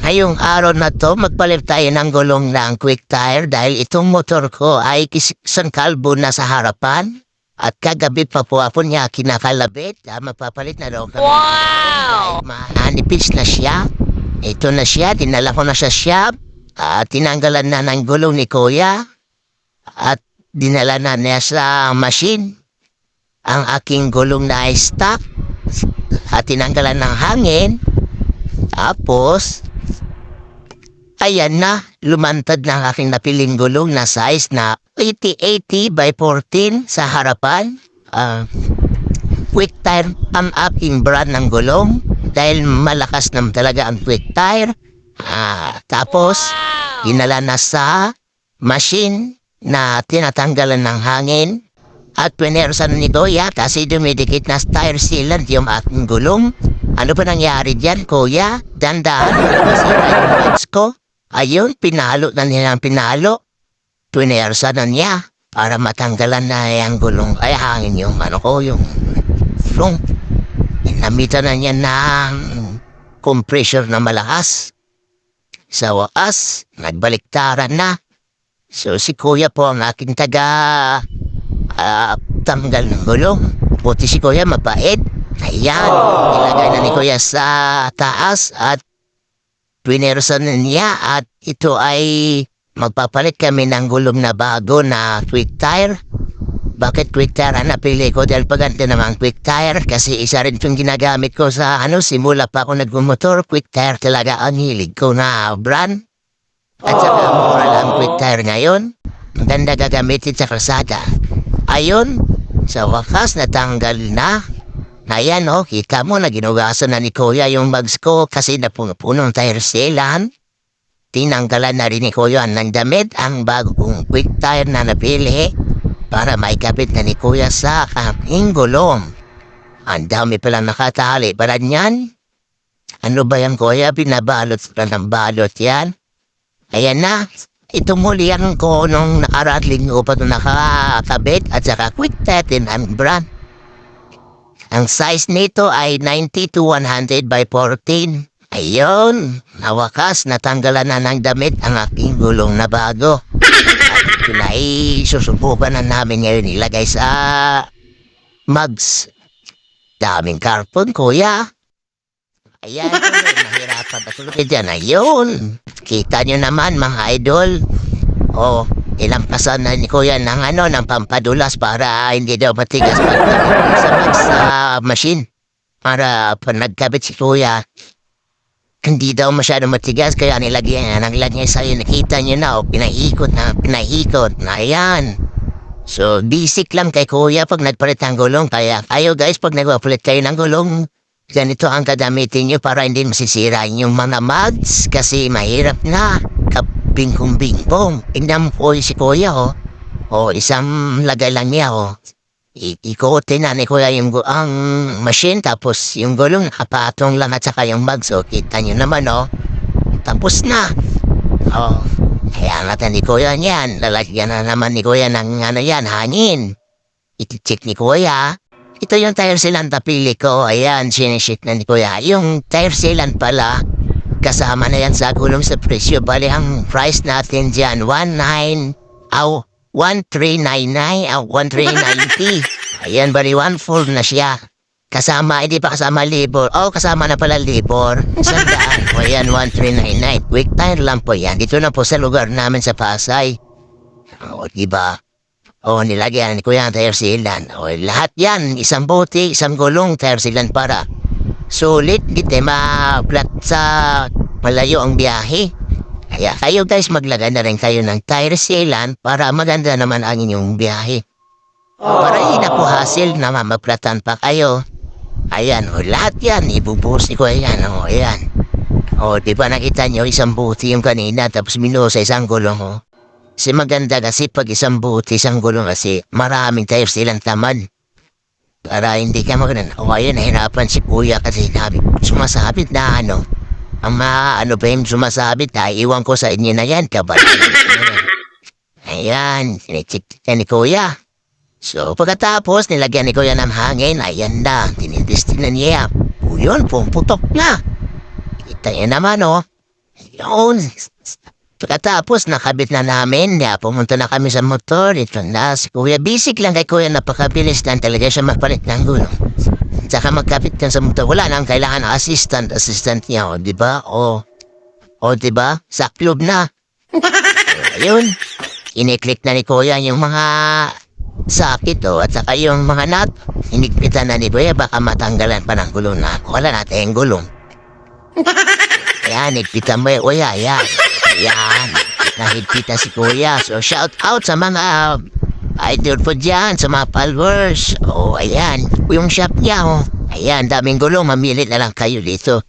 Ngayong araw na to, magpalit tayo ng gulong ng quick tire dahil itong motor ko ay isang kalbo na sa harapan. At kagabi pa po ako niya kinakalabit. Magpapalit na daw kami. Wow! Manipis na siya. Ito na siya, dinala ko na sa shop. Tinanggalan na ng gulong ni Kuya. At dinala na niya sa machine. Ang aking gulong na ay stock. At tinanggalan ng hangin. Tapos, ayan na, lumantad na ang aking napiling gulong na size na 80-80 by 14 sa harapan. Quick tire ang aking brand ng gulong dahil malakas naman talaga ang quick tire. Tapos, dinala na sa machine na tinatanggalan ng hangin. At pinersan ni Kuya kasi dumidikit na tire sealant yung aking gulong. Ano pa nangyari dyan, Kuya? Dandahan masira yung legs ko. Ayun, pinalo na nilang pinalo. Pinersa na niya para matanggalan na yung gulong. Ay, hangin yung yung flong. Inamitan na niya ng compressor na malakas. Sa wakas, nagbaliktaran na. So si Kuya po ang aking tanggal ng gulong. Buti si Kuya mapait. Ayan, nilagay na ni Kuya sa taas at pinersa na niya at ito ay magpapalit kami ng gulong na bago na quick tire. Bakit quick tire ang napili ko? Dahil paganda naman quick tire kasi isa rin itong ginagamit ko sa simula pa ako nagmumotor. Quick tire talaga ang hilig ko na brand. At saka mura lang quick tire ngayon. Maganda gagamitin sa kalsada. Ayun, sa wakas natanggal na. Ayan kita mo na ginugasan na ni Kuya yung bags ko kasi napuno-puno ng tire sealant. Tinanggalan na rin ni Kuya ng damit ang bagong quick tire na napili para maikabit na ni Kuya sa aking gulong. Ang dami palang nakatali para niyan. Ano ba yan, Kuya? Binabalot pa ng balot yan. Ayan na. Ito muli yan ko nung nakarating ko pa ito nakakabit at saka quick tire din ang brand. Ang size nito ay 90 to 100 by 14. Ayun, nawakas natanggalan na ng damit ang aking gulong na bago. At ito na susubukan na namin ngayon ilagay sa mugs. Daming karton, Kuya. Ayan, mahirapan na tulog dyan. Ayun, kita nyo naman mga idol. Ilang pasan na ni Kuya ng pampadulas para hindi daw matigas sa machine. Para pag nagkabit si Kuya, hindi daw masyado matigas kaya nilagyan niya sa'yo. Nakita niyo na pinahikot. Ayan. So, basic lang kay Kuya pag nagpalit ng gulong. Kaya kayo guys, pag nagpalit kayo ng gulong, ganito ang gagamitin nyo para hindi masisira yung mga mugs kasi mahirap na. Bingkong-bingkong. Tingnan mo po si Kuya, isang lagay lang niya, Ikotin na ni Kuya ang machine, tapos yung gulong nakapatong lang at saka yung bag. So, kita nyo naman, tapos na. Kaya natin ni Kuya niyan. Lalagyan na naman ni Kuya ng hangin. Iti-check ni Kuya. Ito yung tire sealant na pili ko. Ayan, sinishit na ni Kuya. Yung tire sealant pala, kasama na yan sa gulong sa presyo. Bali, ang price natin dyan, 1399 1390. Ayan, bali 14 na siya. Kasama, hindi pa kasama labor. Kasama na pala labor. 100. Ayan, 1399. Quick tire lang po yan. Dito na po sa lugar namin sa Pasay. Diba? Nilagyan ni Kuya ang tire sealant. Lahat yan. Isang bote, isang gulong, tire sealant para sulit, hindi ma-flat sa malayo ang biyahe. Kaya kayo guys, maglagay na rin kayo ng tire sealant para maganda naman ang inyong biyahe. Para hindi na po hassle na mamaplatan pa kayo. Ayan, lahat yan, ibubuhos ni Kuya yan. Ayan. Diba nakita nyo, isang buti yung kanina, tapos minusa isang gulong. Kasi maganda kasi pag isang buti, isang gulong kasi maraming tire sealant naman. Para hindi ka magandang. Ayun, nahirapan si Kuya kasi sumasabit na ang ba yung sumasabit iwan ko sa inyo na yan, kabalik. Ayan, sinicheck ni Kuya. So, pagkatapos, nilagyan ni Kuya ng hangin, ayan na, tinitestin na niya. Yun, pumuputok na. Kita niya naman, Yun. Pagkatapos, nakabit na namin. Pumunta na kami sa motor. Ito na, si Kuya. Basic lang kay Kuya. Napakabilis lang talaga siya mapalit ng gulong. Tsaka magkapit ka sa motor. Wala nang kailangan ng assistant niya. O, di ba? O, di ba? Sa club na. Ayun. Iniklik na ni Kuya yung mga sakit at saka yung mga nut. Inigpitan na ni Kuya. Baka matanggalan pa ng gulong na. Wala natin yung gulong. Ayan, nigpitan mo Kuya. Ayan. Yan, nahigpita si Kuya. So, shout out sa mga idol po dyan, sa mga followers. Ayan, yung shop niya, Ayan, daming gulong, mamili na lang kayo dito.